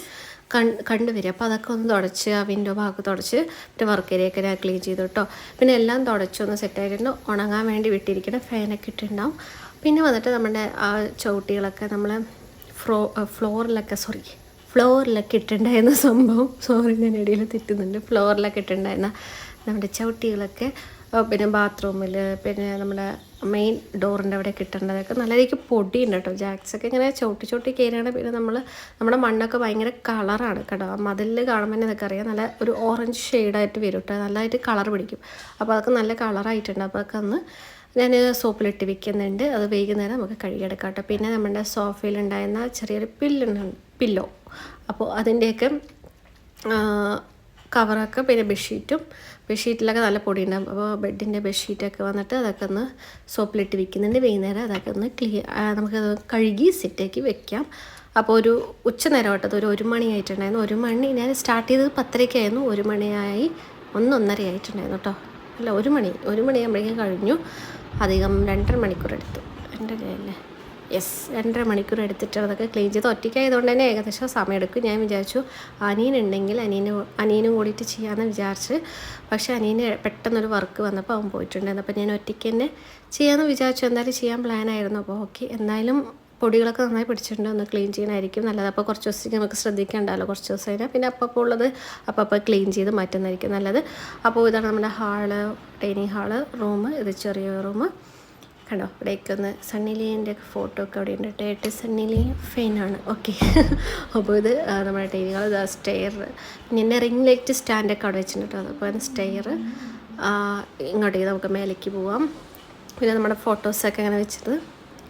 കണ്ടുവരിക. അപ്പോൾ അതൊക്കെ ഒന്ന് തുടച്ച് ആ വിൻഡോ ഭാഗത്ത് തുടച്ച് പിന്നെ വർക്ക് ഏരിയയൊക്കെ ഞാൻ ക്ലീൻ ചെയ്തു കേട്ടോ. പിന്നെ എല്ലാം തുടച്ചൊന്ന് സെറ്റായിട്ടുണ്ട്. ഉണങ്ങാൻ വേണ്ടി വിട്ടിരിക്കണം, ഫാനൊക്കെ ഇട്ടുണ്ടാവും. പിന്നെ വന്നിട്ട് നമ്മുടെ ആ ചവിട്ടികളൊക്കെ നമ്മൾ ഫ്ലോറിലൊക്കെ ഇട്ടുണ്ടായിരുന്ന സംഭവം, ഞാൻ ഇടയിൽ തെറ്റുന്നുണ്ട്, ഫ്ലോറിലൊക്കെ ഇട്ടുണ്ടായിരുന്ന നമ്മുടെ ചവിട്ടികളൊക്കെ പിന്നെ ബാത്റൂമിൽ പിന്നെ നമ്മുടെ മെയിൻ ഡോറിൻ്റെ അവിടെ കിട്ടേണ്ടതൊക്കെ നല്ല രീതിക്ക് പൊടിയുണ്ട് കേട്ടോ. ജാക്സൊക്കെ ഇങ്ങനെ ചവിട്ടി കയറിയാണ്. പിന്നെ നമ്മുടെ മണ്ണൊക്കെ ഭയങ്കര കളറാണ് കേട്ടോ. മതിലിൽ കാണുമ്പോൾ തന്നെ ഇതൊക്കെ അറിയാം, നല്ല ഒരു ഓറഞ്ച് ഷെയ്ഡായിട്ട് വരും കേട്ടോ. നല്ലതായിട്ട് കളർ പിടിക്കും. അപ്പോൾ അതൊക്കെ നല്ല കളറായിട്ടുണ്ട്. അപ്പോൾ അതൊക്കെ ഒന്ന് ഞാൻ സോപ്പിലിട്ട് വെക്കുന്നുണ്ട്. അത് വൈകുന്നേരം നമുക്ക് കഴുകിയെടുക്കാം കേട്ടോ. പിന്നെ നമ്മുടെ സോഫയിലുണ്ടായിരുന്ന ചെറിയൊരു പില്ലോ. അപ്പോൾ അതിൻ്റെയൊക്കെ കവറൊക്കെ, പിന്നെ ബെഡ്ഷീറ്റിലൊക്കെ നല്ല പൊടി ഉണ്ടാകും. അപ്പോൾ ബെഡിൻ്റെ ബെഡ്ഷീറ്റൊക്കെ വന്നിട്ട് അതൊക്കെ ഒന്ന് സോപ്പിലിട്ട് വെക്കുന്നുണ്ട്. വൈകുന്നേരം അതൊക്കെ ഒന്ന് നമുക്കത് കഴുകി സെറ്റാക്കി വെക്കാം. അപ്പോൾ ഒരു ഉച്ചനേരം കേട്ടത്, ഒരു മണി ആയിട്ടുണ്ടായിരുന്നു. 1 മണി ഞാൻ സ്റ്റാർട്ട് ചെയ്തത് 10:30 1 മണിയായി 1:30 ആയിട്ടുണ്ടായിരുന്നു കേട്ടോ. അല്ല, 1 മണിയാകുമ്പോഴേക്കും കഴിഞ്ഞു. അധികം 2.5 മണിക്കൂർ എടുത്തു. 2.5 അല്ലേ? യെസ്, 2.5 മണിക്കൂർ എടുത്തിട്ട് അതൊക്കെ ക്ലീൻ ചെയ്ത് ഒറ്റയ്ക്കായതുകൊണ്ട് തന്നെ ഏകദേശം സമയം എടുക്കും. ഞാൻ വിചാരിച്ചു അനിയനുണ്ടെങ്കിൽ അനിയനും കൂടിയിട്ട് ചെയ്യാമെന്ന് വിചാരിച്ച്. പക്ഷേ അനിയന് പെട്ടെന്നൊരു വർക്ക് വന്നപ്പോൾ അവൻ പോയിട്ടുണ്ടായിരുന്നു. അപ്പോൾ ഞാൻ ഒറ്റയ്ക്ക് തന്നെ ചെയ്യാമെന്ന് വിചാരിച്ചു. എന്തായാലും ചെയ്യാൻ പ്ലാനായിരുന്നു. അപ്പോൾ ഓക്കെ, എന്തായാലും പൊടികളൊക്കെ നന്നായി പിടിച്ചിട്ടുണ്ട്. ഒന്ന് ക്ലീൻ ചെയ്യാനായിരിക്കും നല്ലത്. അപ്പോൾ കുറച്ച് ദിവസത്തേക്ക് നമുക്ക് ശ്രദ്ധിക്കേണ്ടല്ലോ. കുറച്ച് ദിവസം കഴിഞ്ഞാൽ പിന്നെ അപ്പോൾ ഉള്ളത് അപ്പോൾ ക്ലീൻ ചെയ്ത് മാറ്റുന്നതായിരിക്കും നല്ലത്. അപ്പോൾ ഇതാണ് നമ്മുടെ ഹാള്, ഡൈനിങ് ഹാള്, റൂം. ഇത് ചെറിയ റൂം കണ്ടോ. ഇവിടേക്ക് ഒന്ന് സണ്ണിലിൻ്റെ ഫോട്ടോ ഒക്കെ അവിടെ ഉണ്ട്. ടേട്ട് സണ്ണിലി ഫെയിനാണ്. ഓക്കെ. അപ്പോൾ ഇത് നമ്മുടെ ഡൈനിങ് ഹാൾ. സ്റ്റെയർ, പിന്നെ റിംഗ് ലൈറ്റ് സ്റ്റാൻഡൊക്കെ അവിടെ വെച്ചിട്ടുണ്ട്. അപ്പോൾ സ്റ്റെയർ ഇങ്ങോട്ടേക്ക് നമുക്ക് മേലേക്ക് പോവാം. പിന്നെ നമ്മുടെ ഫോട്ടോസൊക്കെ അങ്ങനെ വെച്ചത്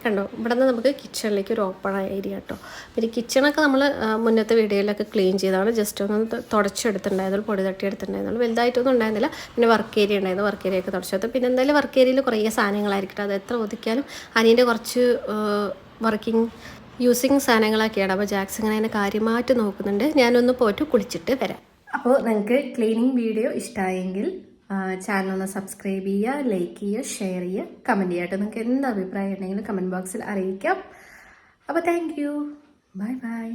കണ്ടോ. ഇവിടെ നിന്ന് നമുക്ക് കിച്ചണിലേക്ക് ഒരു ഓപ്പൺ ഏരിയ കേട്ടോ. പിന്നെ കിച്ചണൊക്കെ നമ്മൾ മുന്നത്തെ വീഡിയോയിലൊക്കെ ക്ലീൻ ചെയ്താണ്. ജസ്റ്റ് ഒന്ന് തുടച്ചെടുത്തിട്ടുണ്ടായിരുന്നു, പൊടി തട്ടി എടുത്തിട്ടുണ്ടായിരുന്നു. വലുതായിട്ടൊന്നും ഉണ്ടായിരുന്നില്ല. പിന്നെ വർക്ക് ഏരിയ ഉണ്ടായിരുന്നു, വർക്ക് ഏരിയ ഒക്കെ തുടച്ചെടുത്തു. പിന്നെ എന്തായാലും വർക്ക് ഏരിയയിൽ കുറേ സാധനങ്ങളായിരിക്കും. അത് എത്ര ഒതുക്കിയാലും അനിയൻ്റെ കുറച്ച് യൂസിങ് സാധനങ്ങളൊക്കെയാണ്. അപ്പോൾ ജാക്സ് ഇങ്ങനെ അതിനെ കാര്യമായിട്ട് നോക്കുന്നുണ്ട്. ഞാനൊന്ന് പോയിട്ട് കുളിച്ചിട്ട് വരാം. അപ്പോൾ നിങ്ങൾക്ക് ക്ലീനിങ് വീഡിയോ ഇഷ്ടമായെങ്കിൽ ചാനൽ ഒന്ന് സബ്സ്ക്രൈബ് ചെയ്യുക, ലൈക്ക് ചെയ്യുക, ഷെയർ ചെയ്യുക, കമൻറ്റ് ചെയ്യുക കേട്ടോ. നിങ്ങൾക്ക് എന്ത് അഭിപ്രായം ഉണ്ടെങ്കിലും കമൻറ്റ് ബോക്സിൽ അറിയിക്കാം. അപ്പോൾ താങ്ക് യു, ബൈ ബൈ.